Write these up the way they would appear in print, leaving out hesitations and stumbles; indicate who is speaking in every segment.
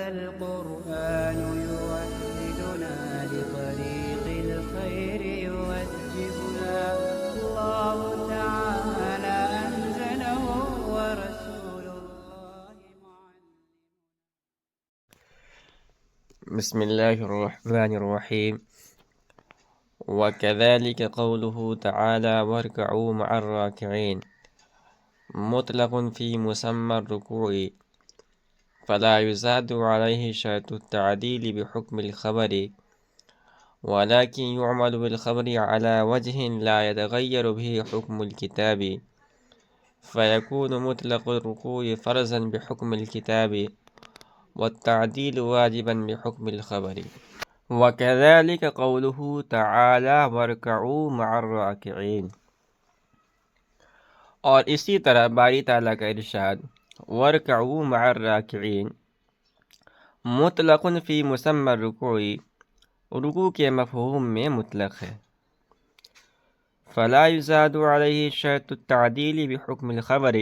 Speaker 1: هذا القرآن يوحدنا لطريق الخير يوجهنا الله تعالى أنزله ورسول الله معلم.
Speaker 2: بسم الله الرحمن الرحيم. وكذلك قوله تعالى واركعوا مع الراكعين مطلق في مسمى الركوع فلا يزاد عليه شرط التعديل بحكم الخبر ولكن يعمل بالخبر على وجه لا يتغير به حكم الكتاب فيكون مطلق الركوع فرضا بحكم الكتاب والتعديل واجبا بحكم الخبر. وكذلك قوله تعالى واركعوا مع الراكعين، اور اسی طرح باری تعالیٰ کا ارشاد وارکعوا مع الراکعین مطلق فی مسمى الرکوع، رکوع کے مفہوم میں مطلق ہے. فلا یزاد علیہ شرط التعدیل بحکم الخبر،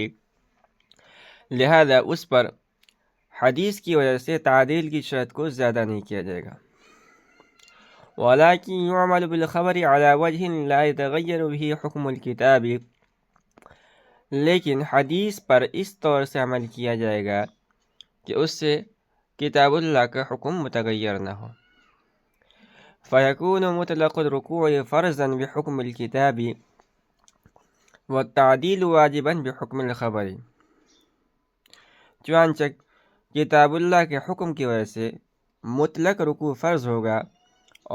Speaker 2: لہذا اس پر حدیث کی وجہ سے تعدیل کی شرط کو زیادہ نہیں کیا جائے گا. ولیکن یعمل بالخبر علی وجہ لا یتغیر به حکم الکتاب، لیکن حدیث پر اس طور سے عمل کیا جائے گا کہ اس سے کتاب اللہ کا حکم متغیر نہ ہو. فیکون مطلق الرکوع فرضا بحکم الکتاب والتعدیل واجبا بحکم الخبر، چنانچہ کتاب اللہ کے حکم کی وجہ سے مطلق رکوع فرض ہوگا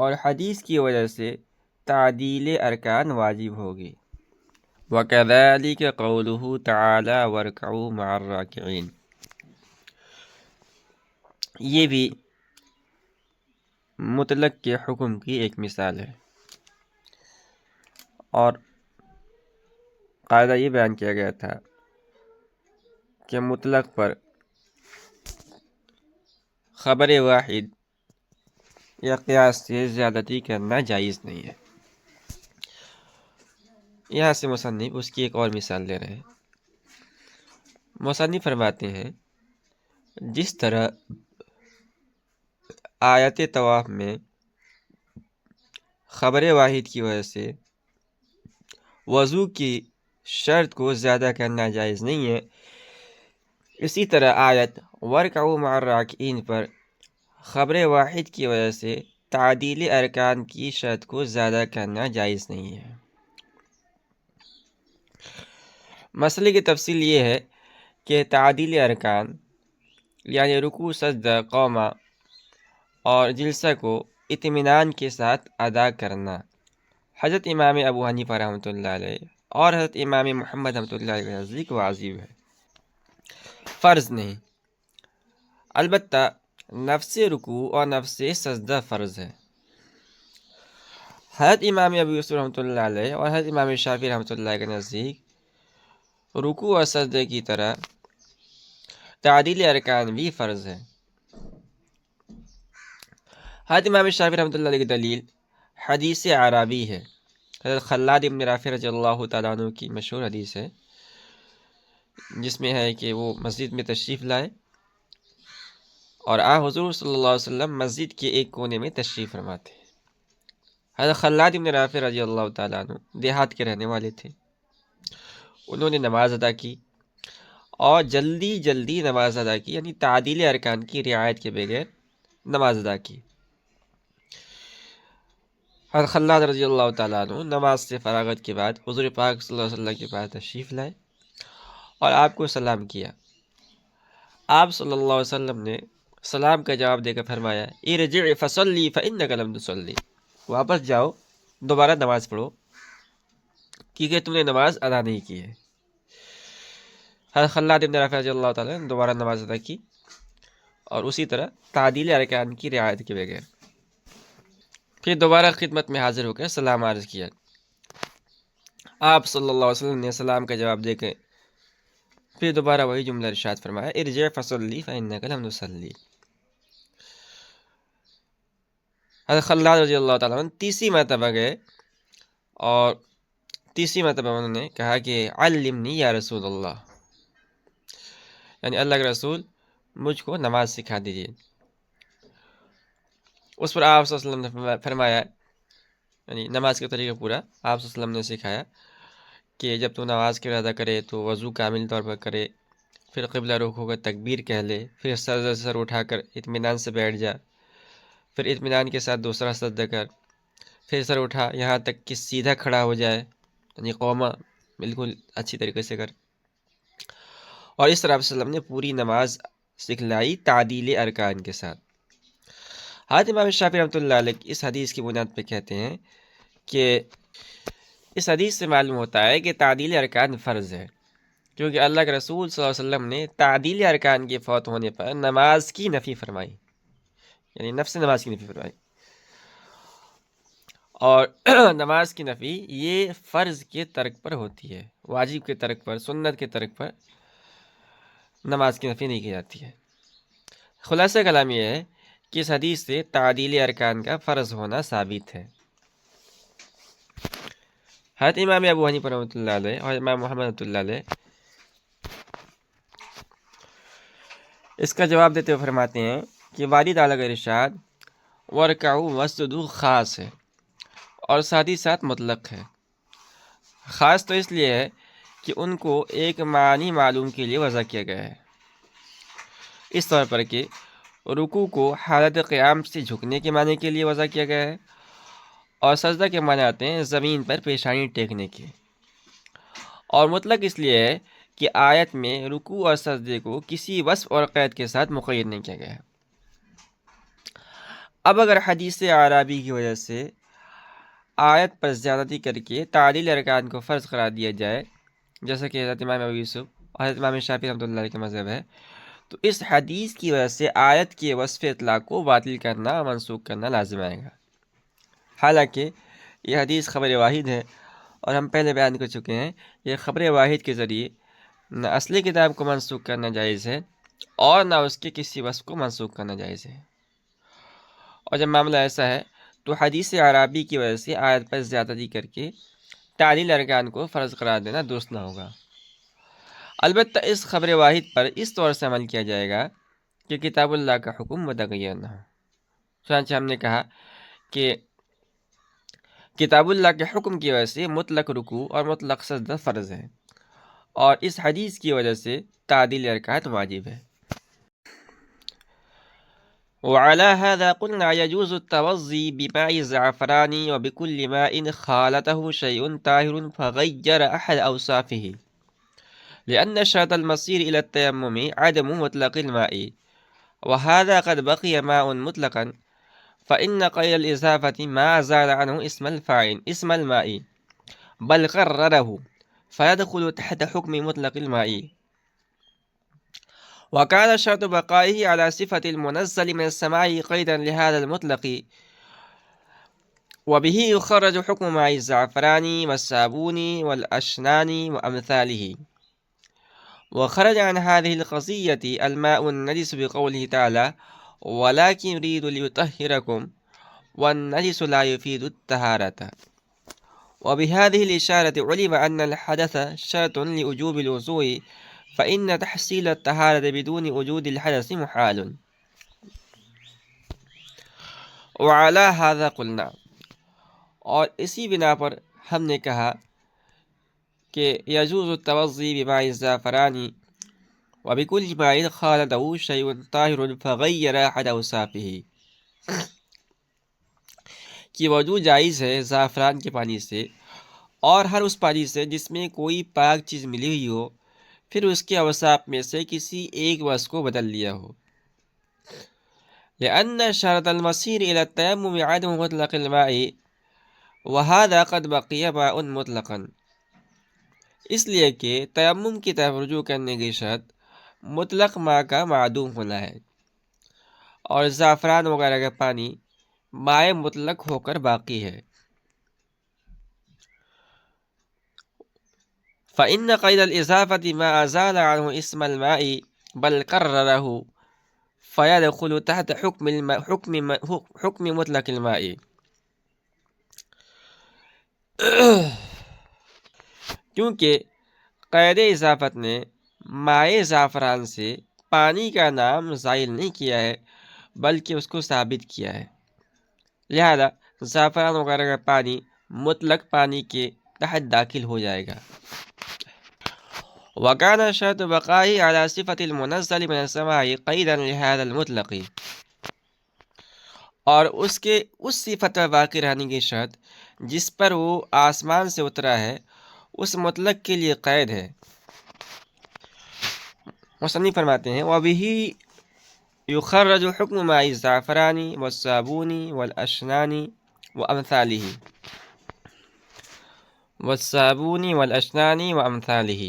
Speaker 2: اور حدیث کی وجہ سے تعدیل ارکان واجب ہوگی. وَكَذَلِكَ قَوْلُهُ تَعَالَى وَارْكَعُوا مَعَ الرَّاكِعِينَ، یہ بھی مطلق کے حکم کی ایک مثال ہے. اور قاعدہ یہ بیان کیا گیا تھا کہ مطلق پر خبر واحد یا قیاس سے زیادتی کرنا جائز نہیں ہے. یہاں سے مصنف اس کی ایک اور مثال لے رہے ہیں. مصنف فرماتے ہیں جس طرح آیت طواف میں خبر واحد کی وجہ سے وضو کی شرط کو زیادہ کرنا جائز نہیں ہے، اسی طرح آیت وارکعوا مع الراکعین پر خبر واحد کی وجہ سے تعدیل ارکان کی شرط کو زیادہ کرنا جائز نہیں ہے. مسئلے کی تفصیل یہ ہے کہ تعدیل ارکان یعنی رکوع، سجدہ، قومہ اور جلسہ کو اطمینان کے ساتھ ادا کرنا حضرت امام ابو حنیفہ رحمۃ اللہ علیہ اور حضرت امام محمد رحمۃ اللہ علیہ کے نزدیک واجب ہے، فرض نہیں. البتہ نفس رکوع اور نفس سجدہ فرض ہے. حضرت امام ابو یوسف رحمۃ اللہ علیہ اور حضرت امام شافعی رحمۃ اللہ کے نزدیک رکوع اور سجدے کی طرح تعدیل ارکان بھی فرض ہے. حضرت امام شافعی رحمۃ اللہ علیہ کی دلیل حدیث اعرابی ہے. حضرت خلاد بن رافع رضی اللہ تعالیٰ عنہ کی مشہور حدیث ہے جس میں ہے کہ وہ مسجد میں تشریف لائے اور حضور صلی اللہ علیہ وسلم مسجد کے ایک کونے میں تشریف فرما تھے. حضرت خلاد بن رافع رضی اللہ تعالیٰ عنہ دیہات کے رہنے والے تھے. انہوں نے نماز ادا کی اور جلدی نماز ادا کی، یعنی تعدیل ارکان کی رعایت کے بغیر نماز ادا کی. حضرت خلاد رضی اللہ تعالیٰ عنہ نماز سے فراغت کے بعد حضور پاک صلی اللہ علیہ وسلم کے پاس تشریف لائے اور آپ کو سلام کیا. آپ صلی اللہ علیہ وسلم نے سلام کا جواب دے کر فرمایا ارجع فصلی فإنک لم تصلی، واپس جاؤ دوبارہ نماز پڑھو کیونکہ تم نے نماز ادا نہیں کی ہے. حضرت خلاد بن رافع رضی اللہ تعالیٰ نے دوبارہ نماز ادا کی اور اسی طرح تعدیل ارکان کی رعایت کے بغیر. پھر دوبارہ خدمت میں حاضر ہو کر سلام عرض کیا. آپ صلی اللہ علیہ وسلم نے سلام کا جواب دے کے پھر دوبارہ وہی جملہ ارشاد فرمایا ارجع فصلی فإنک لم تصلی. حضرت خلاد رضی اللہ تعالیٰ عنہ تیسری مرتبہ گئے اور تیسری مرتبہ انہوں نے کہا کہ علمنی یا رسول اللہ، یعنی اللہ کے رسول مجھ کو نماز سکھا دیجیے. اس پر آپ صلی اللہ علیہ وسلم نے فرمایا، یعنی نماز کا طریقہ پورا آپ صلی اللہ علیہ وسلم نے سکھایا کہ جب تو نماز کی ارادہ کرے تو وضو کامل طور پر کرے، پھر قبلہ رخ ہو کر تکبیر کہہ لے، پھر سجدہ سے سر اٹھا کر اطمینان سے بیٹھ جا، پھر اطمینان کے ساتھ دوسرا سجدہ کر، پھر سر اٹھا یہاں تک کہ سیدھا کھڑا ہو جائے، یعنی قومہ بالکل اچھی طریقے سے کر۔ اور اس طرح آپ صلی اللہ علیہ وسلم نے پوری نماز سکھلائی تعدیل ارکان کے ساتھ۔ حضرت امام شافعی رحمۃ اللہ علیہ اس حدیث کی بنیاد پہ کہتے ہیں کہ اس حدیث سے معلوم ہوتا ہے کہ تعدیل ارکان فرض ہے، کیونکہ اللہ کے رسول صلی اللہ علیہ وسلم نے تعدیل ارکان کے فوت ہونے پر نماز کی نفی فرمائی، یعنی نفس نماز کی نفی فرمائی۔ اور نماز کی نفی یہ فرض کے ترک پر ہوتی ہے، واجب کے ترک پر، سنت کے ترک پر نماز کی نفی نہیں کی جاتی ہے۔ خلاصہ کلام یہ ہے کہ اس حدیث سے تعدیل ارکان کا فرض ہونا ثابت ہے۔ حضرت امام ابو حنیفہ رحمۃ اللہ علیہ اور امام محمد رحمۃ اللہ علیہ اس کا جواب دیتے ہوئے فرماتے ہیں کہ والد اعلیٰ کا ارشاد ورکعوا واسجدوا خاص ہے اور ساتھ ہی ساتھ مطلق ہے۔ خاص تو اس لیے ہے کہ ان کو ایک معنی معلوم کے لیے وضع کیا گیا ہے، اس طور پر کہ رکوع کو حالت قیام سے جھکنے کے معنی کے لیے وضع کیا گیا ہے، اور سجدہ کے معنی آتے ہیں زمین پر پیشانی ٹیکنے کے۔ اور مطلق اس لیے ہے کہ آیت میں رکوع اور سجدے کو کسی وصف اور قید کے ساتھ مقید نہیں کیا گیا ہے۔ اب اگر حدیث اعرابی کی وجہ سے آیت پر زیادتی کر کے تعدیل ارکان کو فرض قرار دیا جائے، جیسا کہ حضرت امام ابو یوسف اور حضرت امام شافعی رحمۃ اللہ علیہ کا مذہب ہے، تو اس حدیث کی وجہ سے آیت کے وصف اطلاق کو باطل کرنا اور منسوخ کرنا لازم آئے گا۔ حالانکہ یہ حدیث خبر واحد ہے، اور ہم پہلے بیان کر چکے ہیں یہ خبر واحد کے ذریعے نہ اصلی کتاب کو منسوخ کرنا جائز ہے اور نہ اس کے کسی وصف کو منسوخ کرنا جائز ہے۔ اور جب معاملہ ایسا ہے تو حدیث اعرابی کی وجہ سے آیت پر زیادتی کر کے تعدیل ارکان کو فرض قرار دینا درست نہ ہوگا۔ البتہ اس خبر واحد پر اس طور سے عمل کیا جائے گا کہ کتاب اللہ کا حکم متغیر نہ ہو۔ چنانچہ ہم نے کہا کہ کتاب اللہ کے حکم کی وجہ سے مطلق رکوع اور مطلق سجدہ فرض ہے، اور اس حدیث کی وجہ سے تعدیل ارکان واجب ہے۔ وعلى هذا قلنا يجوز التوضي بماء الزعفران وبكل ماء خالطه شيء طاهر فغير أحد أوصافه، لأن شرط المصير إلى التيمم عدم مطلق الماء، وهذا قد بقي ماء مطلقا، فإن قيد الإضافة ما زال عنه اسم الماء بل قرره فيدخل تحت حكم مطلق الماء، وكان شرط بقائه على صفة المنزل من السماء قيدا لهذا المطلق، وبه يخرج حكم ماء الزعفران والصابون والأشنان وأمثاله، وخرج عن هذه القضية الماء النجس بقوله تعالى ولكن يريد ليطهركم والنجس لا يفيد الطهارة، وبهذه الإشارة علم أن الحدث شرط لوجوب الوضوء، فإن تحصيل الطهارة بدون وجود الحدث محال۔ وعلى هذا قلنا، اور اسی بنا پر ہم نے کہا کہ یجوز التوضی بماء الزعفران وبكل ماء خالطه شيء طاهر فغير أحد أوصافه، کہ وضو جائز ہے زعفران کے پانی سے اور ہر اس پانی سے جس میں کوئی پاک چیز ملی ہوئی ہو، پھر اس کے اوصاف میں سے کسی ایک وصف کو بدل لیا ہو۔ لأن شرط المصير إلى التيمم عدم مطلق الماء وهذا قد بقي ماء مطلقا، اس لیے کہ تیمم کی طرف رجوع کرنے کی شرط مطلق ماء کا معدوم ہونا ہے، اور زعفران وغیرہ کا پانی مائع مطلق ہو کر باقی ہے۔ فإن قيد الإضافة ما أزال عنه اسم الماء بل قرره فيدخل تحت حكم مطلق الماء، کیونکہ قید اضافت نے مائع زعفران سے پانی کا نام زائل نہیں کیا ہے بلکہ اس کو ثابت کیا ہے، لہذا زعفران وغیرہ کا پانی مطلق پانی کے تحت داخل ہو جائے گا۔ وَكَانَ شَرْطُ بَقَائِهِ عَلَى صِفَةِ الْمُنَزَّلِ مِنَ السَّمَاءِ قَيْدًا لِهَذَا الْمُطْلَقِ، اور اس صفت پر باقی رہنے کی شرط جس پر وہ آسمان سے اترا ہے اس مطلق کے لیے قید ہے۔ مصنف فرماتے ہیں وَبِهِ يُخَرَّجُ حُكْمُ مَاءِ الزَّعْفَرَانِ وَالصَّابُونِ وَالْأَشْنَانِ وَأَمْثَالِهِ،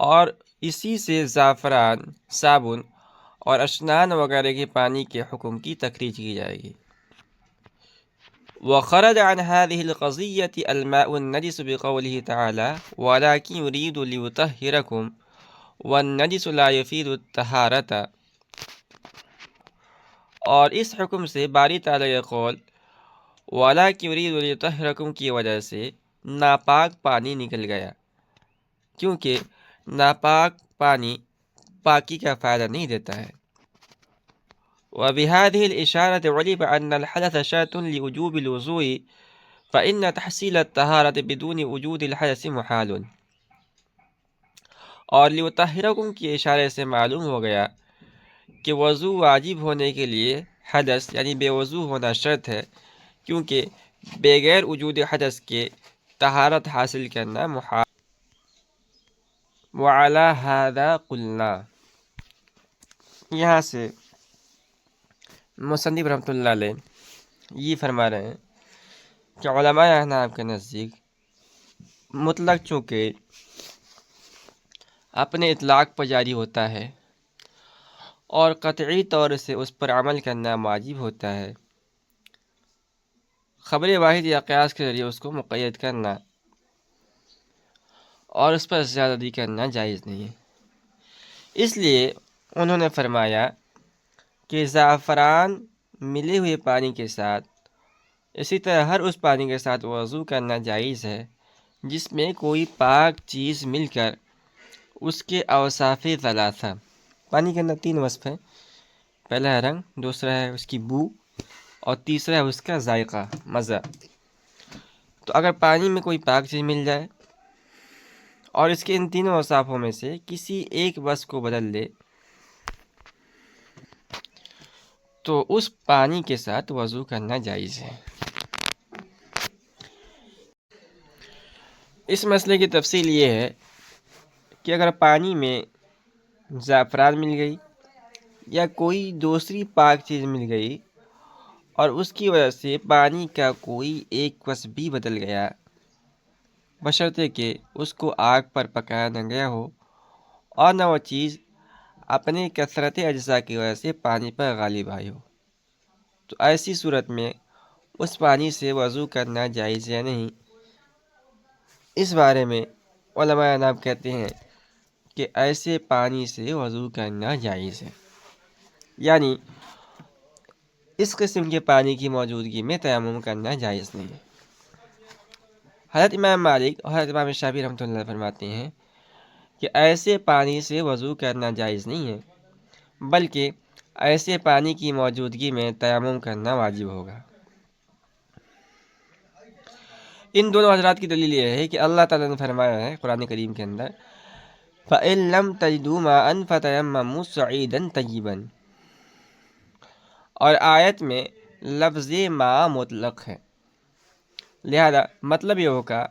Speaker 2: اور اسی سے زعفران، صابن اور اشنان وغیرہ کے پانی کے حکم کی تخریج کی جائے گی۔ وخرج عن هذه القضية الماء النجس بقوله تعالى ولكن يريد ليطهركم والنجس لا يفيد الطهارة، اور اس حکم سے باری تعالیٰ کا قول ولكن يريد ليطهركم کی وجہ سے ناپاک پانی نکل گیا، کیونکہ ناپاک پانی پاکی کا فائدہ نہیں دیتا ہے۔ وبهذه الإشارة علم أن الحدث شرط لوجوب الوضوء فإن تحصيل الطهارة بدون وجود الحدث محال، اور ليطهركم کی اشارے سے معلوم ہو گیا کہ وضو واجب ہونے کے لیے حدث یعنی بے وضو ہونا شرط ہے، کیونکہ بغیر وجود حدث کے طہارت حاصل کرنا محال۔ وعلى هذا قلنا، یہاں سے مصنف رحمۃ اللہ علیہ یہ فرما رہے ہیں کہ علماء احناف کے نزدیک مطلق چونکہ اپنے اطلاق پر جاری ہوتا ہے اور قطعی طور سے اس پر عمل کرنا واجب ہوتا ہے، خبر واحد یا قیاس کے ذریعے اس کو مقید کرنا اور اس پر زیادتی کرنا جائز نہیں ہے۔ اس لیے انہوں نے فرمایا کہ زعفران ملے ہوئے پانی کے ساتھ اسی طرح ہر اس پانی کے ساتھ وضو کرنا جائز ہے جس میں کوئی پاک چیز مل کر اس کے اوصاف ثلاثہ، پانی کے اندر 3 وصف ہیں، پہلا ہے رنگ، دوسرا ہے اس کی بو اور تیسرا ہے اس کا ذائقہ، مزہ۔ تو اگر پانی میں کوئی پاک چیز مل جائے اور اس کے ان تینوں اوصافوں میں سے کسی ایک وصف کو بدل دے تو اس پانی کے ساتھ وضو کرنا جائز ہے۔ اس مسئلے کی تفصیل یہ ہے کہ اگر پانی میں زعفران مل گئی یا کوئی دوسری پاک چیز مل گئی اور اس کی وجہ سے پانی کا کوئی ایک وصف بھی بدل گیا، بشرطے کہ اس کو آگ پر پکایا نہ گیا ہو اور نہ وہ چیز اپنے کثرت اجزاء کی وجہ سے پانی پر غالب آئی ہو، تو ایسی صورت میں اس پانی سے وضو کرنا جائز یا نہیں، اس بارے میں علماء احناف کہتے ہیں کہ ایسے پانی سے وضو کرنا جائز ہے، یعنی اس قسم کے پانی کی موجودگی میں تیمم کرنا جائز نہیں ہے۔ حضرت امام مالک اور حضرت امام شافعی رحمۃ اللہ فرماتے ہیں کہ ایسے پانی سے وضو کرنا جائز نہیں ہے، بلکہ ایسے پانی کی موجودگی میں تیمم کرنا واجب ہوگا۔ ان دونوں حضرات کی دلیل یہ ہے کہ اللہ تعالیٰ نے فرمایا ہے قرآن کریم کے اندر فَإِن لَّمْ تَجِدُوا مَاءً فَتَيَمَّمُوا صَعِيدًا طَيِّبًا، اور آیت میں لفظ ماء مطلق ہے، لہذا مطلب یہ ہوگا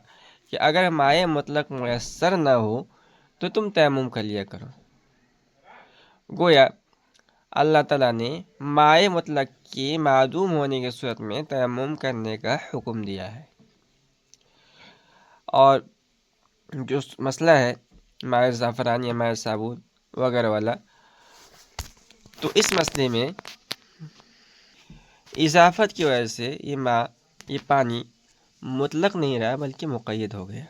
Speaker 2: کہ اگر مائع مطلق میسر نہ ہو تو تم تیمم کر لیا کرو۔ گویا اللہ تعالیٰ نے مائع مطلق کے معدوم ہونے کی صورت میں تیمم کرنے کا حکم دیا ہے، اور جو مسئلہ ہے مائع زعفران یا مائع صابون وغیرہ والا، تو اس مسئلے میں اضافت کی وجہ سے یہ پانی مطلق نہیں رہا بلکہ مقید ہو گیا۔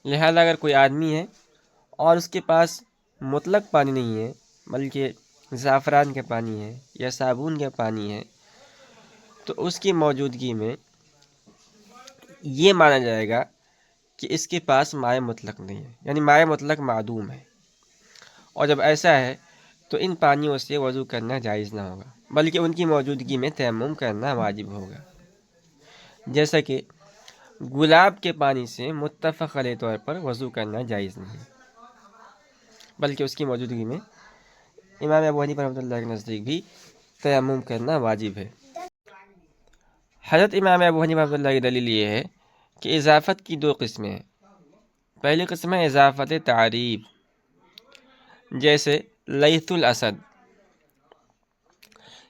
Speaker 2: لہذا اگر کوئی آدمی ہے اور اس کے پاس مطلق پانی نہیں ہے بلکہ زعفران کا پانی ہے یا صابن کا پانی ہے، تو اس کی موجودگی میں یہ مانا جائے گا کہ اس کے پاس مائع مطلق نہیں ہے، یعنی مائع مطلق معدوم ہے، اور جب ایسا ہے تو ان پانیوں سے وضو کرنا جائز نہ ہوگا۔ بلکہ ان کی موجودگی میں تیمم کرنا واجب ہوگا، جیسا کہ گلاب کے پانی سے متفق علیہ طور پر وضو کرنا جائز نہیں، بلکہ اس کی موجودگی میں امام ابو حنیفہ رحمۃ اللہ کے نزدیک بھی تیمم کرنا واجب ہے۔ حضرت امام ابو حنیفہ رحمۃ اللہ کی دلیل یہ ہے کہ اضافت کی دو قسمیں ہیں۔ پہلی قسم ہے اضافت تعریب، جیسے لیث الاسد۔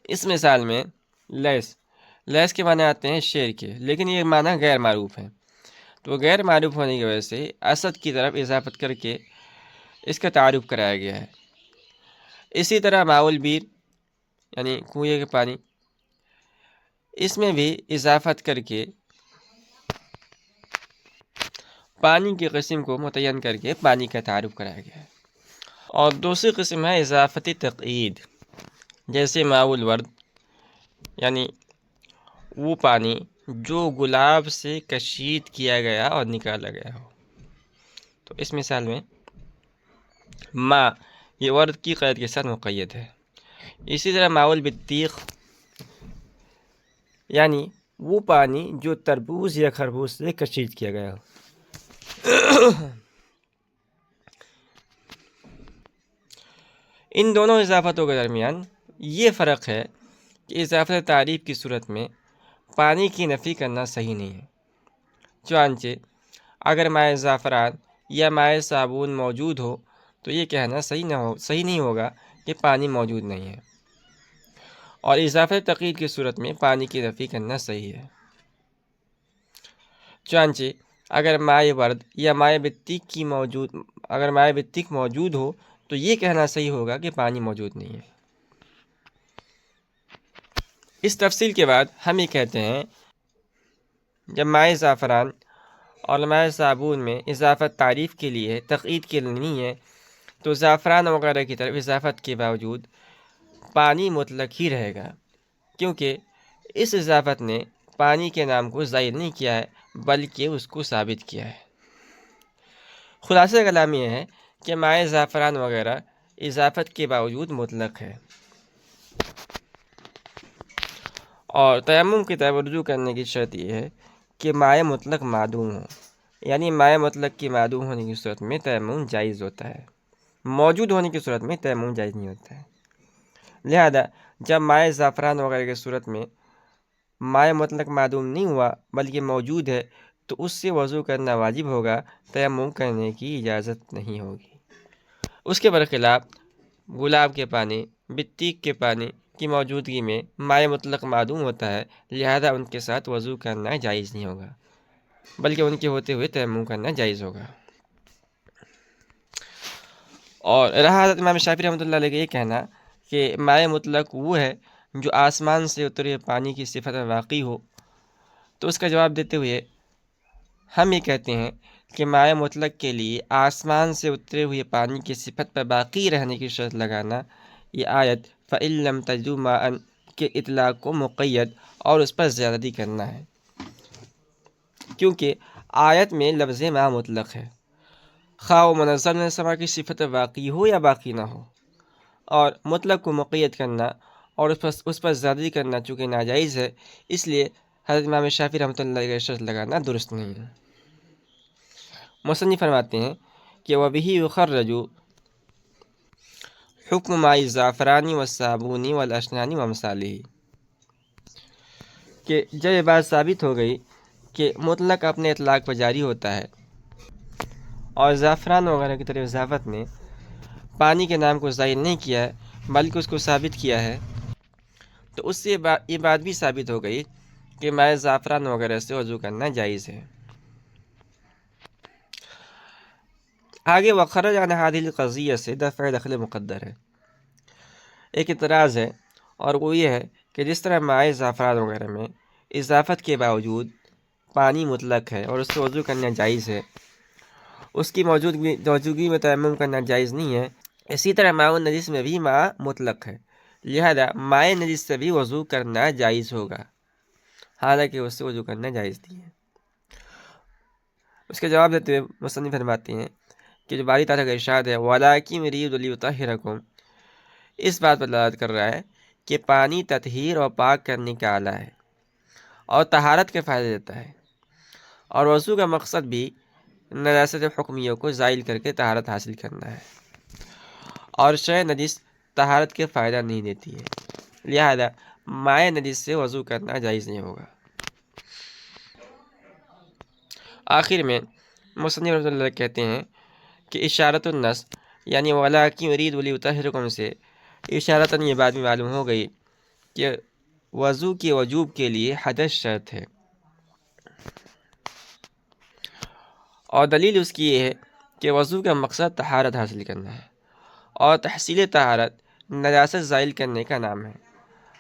Speaker 2: اس مثال میں لیث کے معنی آتے ہیں شیر کے، لیکن یہ معنی غیر معروف ہے، تو غیر معروف ہونے کی وجہ سے اسد کی طرف اضافت کر کے اس کا تعارف کرایا گیا ہے۔ اسی طرح ماء البیر یعنی کنویں کے پانی، اس میں بھی اضافت کر کے پانی کی قسم کو متعین کر کے پانی کا تعارف کرایا گیا ہے۔ اور دوسری قسم ہے اضافتی تقعید، جیسے ماء الورد، یعنی وہ پانی جو گلاب سے کشید کیا گیا اور نکالا گیا ہو۔ تو اس مثال میں ماء یہ ورد کی قید کے ساتھ مقید ہے۔ اسی طرح ماء البطیخ، یعنی وہ پانی جو تربوز یا خربوز سے کشید کیا گیا ہو۔ ان دونوں اضافتوں کے درمیان یہ فرق ہے کہ اضافت تعریف کی صورت میں پانی کی نفی کرنا صحیح نہیں ہے، چنانچہ اگر مائع زعفران یا مائع صابون موجود ہو تو یہ کہنا صحیح نہیں ہوگا کہ پانی موجود نہیں ہے، اور اضافت تقعید کی صورت میں پانی کی نفی کرنا صحیح ہے۔ چنانچہ اگر مائع ورد یا مائع بطیخ موجود ہو تو یہ کہنا صحیح ہوگا کہ پانی موجود نہیں ہے۔ اس تفصیل کے بعد ہم یہ کہتے ہیں جب مائع زعفران اور مائع صابون میں اضافت تعریف کے لیے تقعید کے لیے نہیں ہے تو زعفران وغیرہ کی طرف اضافت کے باوجود پانی مطلق ہی رہے گا، کیونکہ اس اضافت نے پانی کے نام کو زائل نہیں کیا ہے بلکہ اس کو ثابت کیا ہے۔ خلاصہ کلام یہ ہے کہ مائع زعفران وغیرہ اضافت کے باوجود مطلق ہے، اور تیمم کی طرف رجوع کرنے کی شرط یہ ہے کہ مائع مطلق معدوم ہو، یعنی مائع مطلق کی معدوم ہونے کی صورت میں تیمم جائز ہوتا ہے، موجود ہونے کی صورت میں تیمم جائز نہیں ہوتا ہے۔ لہذا جب مائع زعفران وغیرہ کی صورت میں مائع مطلق معدوم نہیں ہوا بلکہ موجود ہے تو اس سے وضو کرنا واجب ہوگا، تیمم کرنے کی اجازت نہیں ہوگی۔ اس کے برخلاف گلاب کے پانی، بطیخ کے پانی کی موجودگی میں مائع مطلق معدوم ہوتا ہے، لہذا ان کے ساتھ وضو کرنا جائز نہیں ہوگا بلکہ ان کے ہوتے ہوئے تیمم کرنا جائز ہوگا۔ اور رہا حضرت امام شافعی رحمۃ اللہ علیہ کا یہ کہنا کہ مائع مطلق وہ ہے جو آسمان سے اترے پانی کی صفت میں واقع ہو، تو اس کا جواب دیتے ہوئے ہم یہ کہتے ہیں کہ مائع مطلق کے لیے آسمان سے اترے ہوئے پانی کی صفت پر باقی رہنے کی شرط لگانا یہ آیت فَإِن لَّمْ تَجِدُوا مَاءً کے اطلاق کو مقید اور اس پر زیادتی کرنا ہے، کیونکہ آیت میں لفظ ماء مطلق ہے، خواہ وہ منزل من السماء کی صفت باقی ہو یا باقی نہ ہو، اور مطلق کو مقید کرنا اور اس پر زیادتی کرنا چونکہ ناجائز ہے، اس لیے حضرت امام شافعی رحمۃ اللہ علیہ کا شرط لگانا درست نہیں ہے۔ مصنف فرماتے ہیں کہ وَبِهِ يُخَرَّجُ حکم ماء الزعفران والصابون والاشنان وامثالہ، کہ جب یہ بات ثابت ہو گئی کہ مطلق اپنے اطلاق پر جاری ہوتا ہے اور زعفران وغیرہ کی طرف اضافت نے پانی کے نام کو زائل نہیں کیا ہے بلکہ اس کو ثابت کیا ہے، تو اس سے یہ بات بھی ثابت ہو گئی کہ مائع زعفران وغیرہ سے وضو کرنا جائز ہے۔ آگے وخرج عن هذه القضیہ سے دفع دخل مقدر ہے، ایک اعتراض ہے، اور وہ یہ ہے کہ جس طرح مائع زعفران وغیرہ میں اضافت کے باوجود پانی مطلق ہے اور اس سے وضو کرنا جائز ہے، اس کی موجودگی میں تیمم کرنا جائز نہیں ہے، اسی طرح ماء النجس میں بھی ماء مطلق ہے، لہذا ماء نجس سے بھی وضو کرنا جائز ہوگا، حالانکہ اس سے وضو کرنا جائز نہیں ہے۔ اس کا جواب دیتے ہوئے مصنف فرماتے ہیں کہ جو باری تعالیٰ کا ارشاد ہے وَلَٰكِنْ يُرِيدُ لِيُطَهِّرَكُمْ، اس بات پر دلالت کر رہا ہے کہ پانی تطہیر اور پاک کرنے کا آلہ ہے اور طہارت کے فائدے دیتا ہے، اور وضو کا مقصد بھی نجاست حکمیوں کو زائل کر کے طہارت حاصل کرنا ہے، اور شے نجس طہارت کے فائدہ نہیں دیتی ہے، لہذا مائع نجس سے وضو کرنا جائز نہیں ہوگا۔ آخر میں مصنف رحمۃ اللہ کہتے ہیں کہ اشارۃ النص یعنی ولاکن یرید لیطہرکم سے اشارتاً یہ بات بھی معلوم ہو گئی کہ وضو کے وجوب کے لیے حدث شرط ہے، اور دلیل اس کی یہ ہے کہ وضو کا مقصد طہارت حاصل کرنا ہے، اور تحصیل طہارت نجاست زائل کرنے کا نام ہے،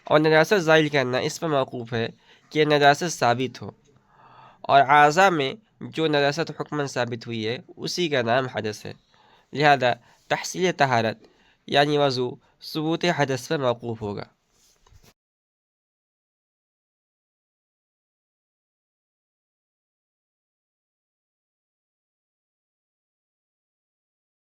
Speaker 2: اور نجاست زائل کرنا اس پر موقوف ہے کہ نجاست ثابت ہو، اور اعضاء میں جو نجاست حکماً ثابت ہوئی ہے اسی کا نام حدث ہے، لہذا تحصیل طہارت یعنی وضو ثبوت حدث پر موقوف ہوگا۔